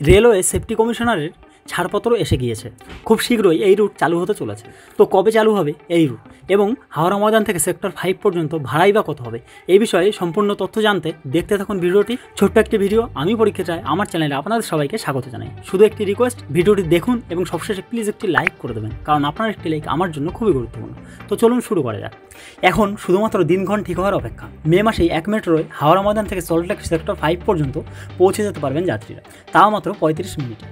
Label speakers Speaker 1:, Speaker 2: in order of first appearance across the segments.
Speaker 1: Railway safety কমিশনারের ছাড়পত্র এসে গিয়েছে। খুব শীঘ্রই এই রুট চালু হতে চলেছে। তো কবে চালু হবে এই রুট এবং হাওড়া ময়দান থেকে সেক্টর 5 পর্যন্ত ভাড়াই বা কত হবে, এই বিষয়ে সম্পূর্ণ তথ্য জানতে দেখতে থাকুন ভিডিওটি। ছোট্ট একটি ভিডিও, আমি পরীক্ষা চাই আমার চ্যানেলে আপনাদের সবাইকে স্বাগত জানাই। শুধু একটি রিকোয়েস্ট, ভিডিওটি দেখুন এবং সবশেষে প্লিজ একটি লাইক করে দেবেন, কারণ আপনার একটি লাইক আমার জন্য খুবই গুরুত্বপূর্ণ। তো চলুন শুরু করা যাক। এখন শুধুমাত্র দিনক্ষণ ঠিক হওয়ার অপেক্ষা। মে মাসেই 1 মেট্রোয় হাওড়া ময়দান থেকে সল্টলেক সেক্টর 5 পর্যন্ত পৌঁছে যেতে পারবেন যাত্রীরা, তাও মাত্র 35 মিনিটে।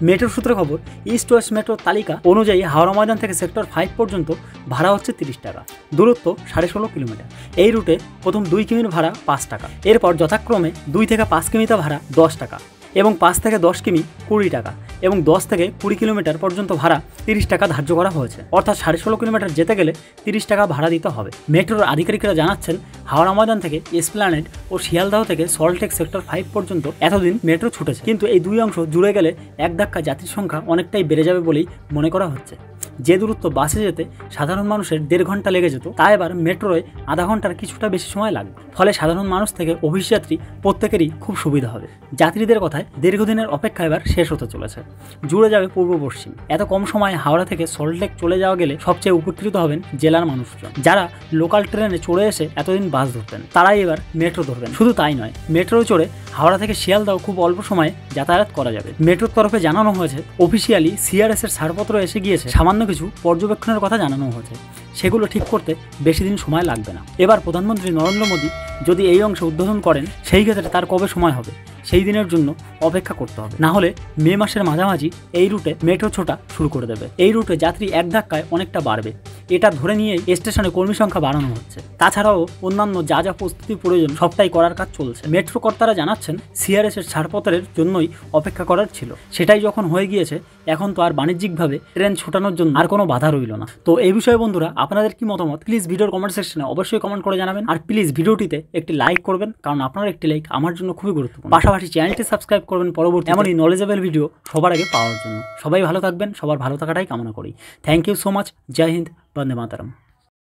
Speaker 1: মেট্রোর সূত্রে খবর, ইস্ট ওয়েস্ট মেট্রোর তালিকা অনুযায়ী হাওড়া ময়দান থেকে সেক্টর 5 পর্যন্ত ভাড়া হচ্ছে 30 টাকা, দূরত্ব 16.5 কিলোমিটার। এই রুটে প্রথম 2 কিমির ভাড়া 5 টাকা, এরপর যথাক্রমে 2 থেকে 5 কিমিতে ভাড়া 10 টাকা এবং 5 থেকে 10 কিমি 20 টাকা এবং 10 থেকে 20 কিলোমিটার পর্যন্ত ভাড়া 30 টাকা ধার্য করা হয়েছে। অর্থাৎ 16.5 কিলোমিটার যেতে গেলে 30 টাকা ভাড়া দিতে হবে। মেট্রোর আধিকারিকরা জানাচ্ছেন, হাওড়া ময়দান থেকে এসপ্ল্যানেড ও শিয়ালদহ থেকে সল্টলেক সেক্টর 5 পর্যন্ত এতদিন মেট্রো ছুটেছে, কিন্তু এই দুই অংশ জুড়ে গেলে এক ধাক্কা যাত্রীর সংখ্যা অনেকটাই বেড়ে যাবে বলেই মনে করা হচ্ছে। যে দূরত্ব বাসে যেতে সাধারণ মানুষের 1.5 ঘন্টা লেগে যেত, তা এবার মেট্রোয় আধা ঘন্টার কিছুটা বেশি সময় লাগবে। ফলে সাধারণ মানুষ থেকে অফিস যাত্রী প্রত্যেকেরই খুব সুবিধা হবে। যাত্রীদের কথায় দীর্ঘদিনের অপেক্ষা এবার শেষ হতে চলেছে। জুড়ে যাবে পূর্ব পশ্চিম। এত কম সময়ে হাওড়া থেকে সল্টলেক চলে যাওয়া গেলে সবচেয়ে উপকৃত হবেন জেলার মানুষজন। যারা লোকাল ট্রেনে চড়ে এসে এতদিন বাস ধরতেন, তারাই এবার মেট্রো ধরবেন। শুধু তাই নয়, মেট্রো চড়ে হাওড়া থেকে শিয়ালদহ খুব অল্প সময়ে যাতায়াত করা যাবে। মেট্রোর তরফে জানানো হয়েছে, অফিসিয়ালি সিআরএস এর ছাড়পত্র এসে গিয়েছে। সামান্য কিছু পর্যবেক্ষণের কথা জানানো হয়েছে, সেগুলো ঠিক করতে বেশি দিন সময় লাগবে না। এবার প্রধানমন্ত্রী নরেন্দ্র মোদী যদি এই অংশে উদ্বোধন করেন, সেই ক্ষেত্রে তার কবে সময় হবে সেই দিনের জন্য অপেক্ষা করতে হবে। না হলে মে মাসের মাঝামাঝি এই রুটে মেট্রো ছোটা শুরু করে দেবে। এই রুটে যাত্রী এক ধাক্কায় অনেকটা বাড়বে। এটা ধরে নিয়েই স্টেশনে কর্মী সংখ্যা বাড়ানো হচ্ছে। তাছাড়াও অন্যান্য যা যা প্রস্তুতি প্রয়োজন সবটাই করার কাজ চলছে। মেট্রো কর্তারা জানাচ্ছেন, সিআরএস এর ছাড়পত্রের জন্যই অপেক্ষা করার ছিল। সেটাই যখন হয়ে গিয়েছে, এখন তো আর বাণিজ্যিকভাবে ট্রেন ছোটানোর জন্য আর কোনো বাধা রইল না। তো এই বিষয়ে বন্ধুরা আপনাদের কি মতামত, প্লিজ ভিডিওর কমেন্ট সেকশনে অবশ্যই কমেন্ট করে জানাবেন। আর প্লিজ ভিডিওটিতে একটি লাইক করবেন, কারণ আপনার একটি লাইক আমার জন্য খুবই গুরুত্বপূর্ণ। পাশাপাশি চ্যানেলটি সাবস্ক্রাইব করবেন পরবর্তী এমনই নলেজেবল ভিডিও সবার আগে পাওয়ার জন্য। সবাই ভালো থাকবেন, সবার ভালো থাকাটাই কামনা করি। Thank you so much. জয় হিন্দ, বন্দে মাতরম।